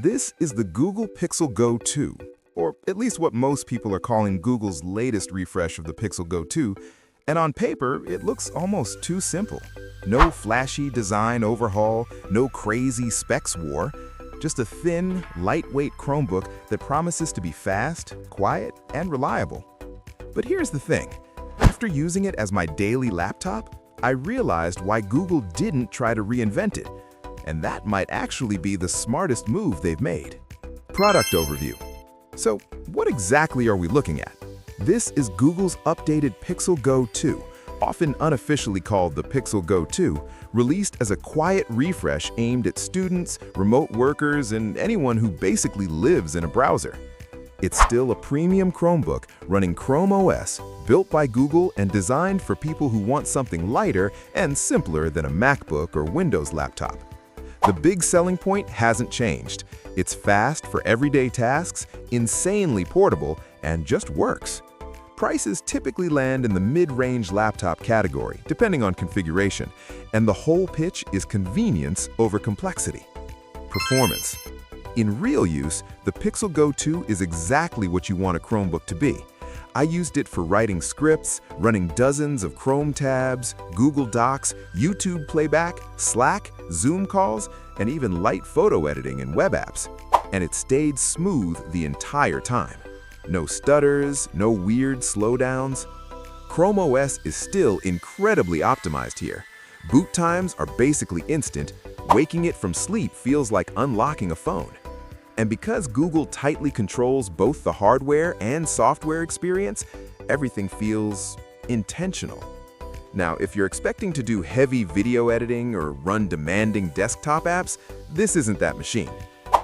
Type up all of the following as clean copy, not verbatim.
This is the Google Pixel Go 2, or at least what most people are calling Google's latest refresh of the Pixel Go 2, and on paper, it looks almost too simple. No flashy design overhaul, no crazy specs war, just a thin, lightweight Chromebook that promises to be fast, quiet, and reliable. But here's the thing. After using it as my daily laptop, I realized why Google didn't try to reinvent it, and that might actually be the smartest move they've made. Product overview. So, what exactly are we looking at? This is Google's updated Pixel Go 2, often unofficially called the Pixel Go 2, released as a quiet refresh aimed at students, remote workers, and anyone who basically lives in a browser. It's still a premium Chromebook running ChromeOS, built by Google and designed for people who want something lighter and simpler than a MacBook or Windows laptop. The big selling point hasn't changed. It's fast for everyday tasks, insanely portable, and just works. Prices typically land in the mid-range laptop category, depending on configuration, and the whole pitch is convenience over complexity. Performance. In real use, the Pixel Go 2 is exactly what you want a Chromebook to be. I used it for writing scripts, running dozens of Chrome tabs, Google Docs, YouTube playback, Slack, Zoom calls, and even light photo editing in web apps. And it stayed smooth the entire time. No stutters, no weird slowdowns. ChromeOS is still incredibly optimized here. Boot times are basically instant. Waking it from sleep feels like unlocking a phone. And because Google tightly controls both the hardware and software experience, everything feels intentional. Now, if you're expecting to do heavy video editing or run demanding desktop apps, this isn't that machine.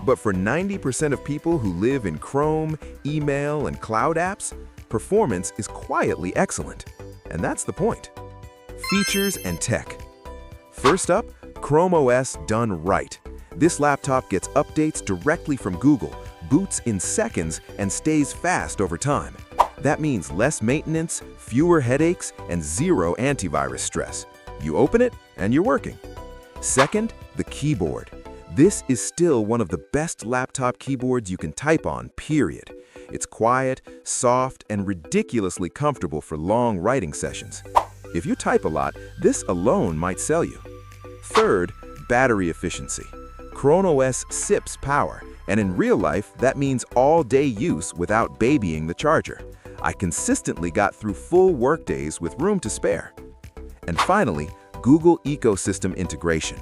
But for 90% of people who live in Chrome, email, and cloud apps, performance is quietly excellent. And that's the point. Features and tech. First up, ChromeOS done right. This laptop gets updates directly from Google, boots in seconds, and stays fast over time. That means less maintenance, fewer headaches, and zero antivirus stress. You open it, and you're working. Second, the keyboard. This is still one of the best laptop keyboards you can type on, period. It's quiet, soft, and ridiculously comfortable for long writing sessions. If you type a lot, this alone might sell you. Third, battery efficiency. ChromeOS sips power, and in real life, that means all-day use without babying the charger. I consistently got through full workdays with room to spare. And finally, Google ecosystem integration.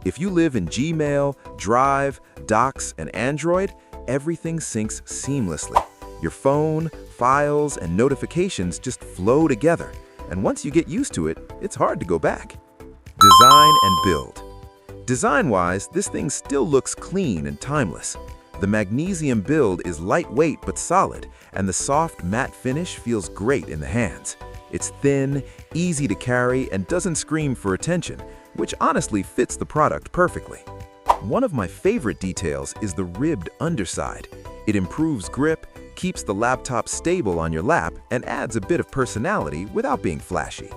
If you live in Gmail, Drive, Docs, and Android, everything syncs seamlessly. Your phone, files, and notifications just flow together, and once you get used to it, it's hard to go back. Design and build. Design-wise, this thing still looks clean and timeless. The magnesium build is lightweight but solid, and the soft matte finish feels great in the hands. It's thin, easy to carry, and doesn't scream for attention, which honestly fits the product perfectly. One of my favorite details is the ribbed underside. It improves grip, keeps the laptop stable on your lap, and adds a bit of personality without being flashy.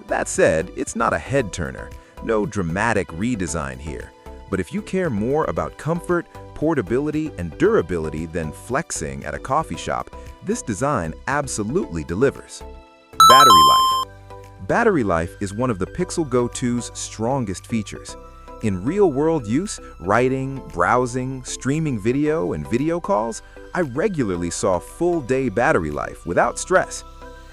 That said, it's not a head-turner. No dramatic redesign here. But if you care more about comfort, portability, and durability than flexing at a coffee shop, this design absolutely delivers. Battery life. Battery life is one of the Pixel Go 2's strongest features. In real-world use, writing, browsing, streaming video, and video calls, I regularly saw full-day battery life without stress.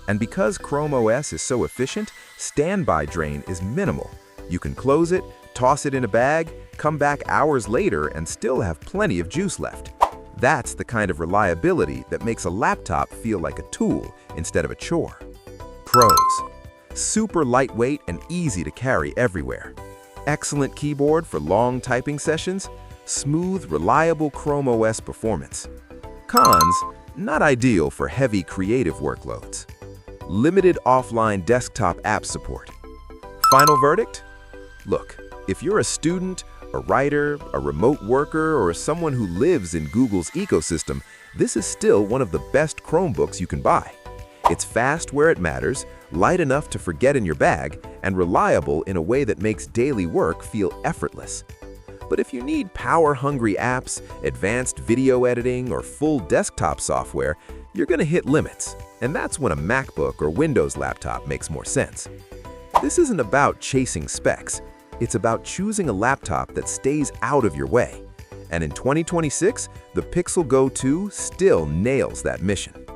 And because ChromeOS is so efficient, standby drain is minimal. You can close it, toss it in a bag, come back hours later, and still have plenty of juice left. That's the kind of reliability that makes a laptop feel like a tool instead of a chore. Pros. Super lightweight and easy to carry everywhere. Excellent keyboard for long typing sessions. Smooth, reliable ChromeOS performance. Cons, not ideal for heavy creative workloads. Limited offline desktop app support. Final verdict? Look, if you're a student, a writer, a remote worker, or someone who lives in Google's ecosystem, this is still one of the best Chromebooks you can buy. It's fast where it matters, light enough to forget in your bag, and reliable in a way that makes daily work feel effortless. But if you need power-hungry apps, advanced video editing, or full desktop software, you're going to hit limits. And that's when a MacBook or Windows laptop makes more sense. This isn't about chasing specs. It's about choosing a laptop that stays out of your way. And in 2026, the Pixel Go 2 still nails that mission.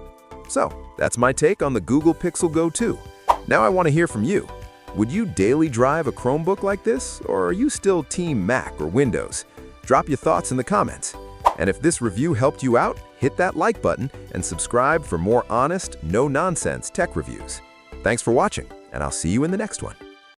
So, that's my take on the Google Pixel Go 2. Now I want to hear from you. Would you daily drive a Chromebook like this, or are you still Team Mac or Windows? Drop your thoughts in the comments. And if this review helped you out, hit that like button and subscribe for more honest, no-nonsense tech reviews. Thanks for watching, and I'll see you in the next one.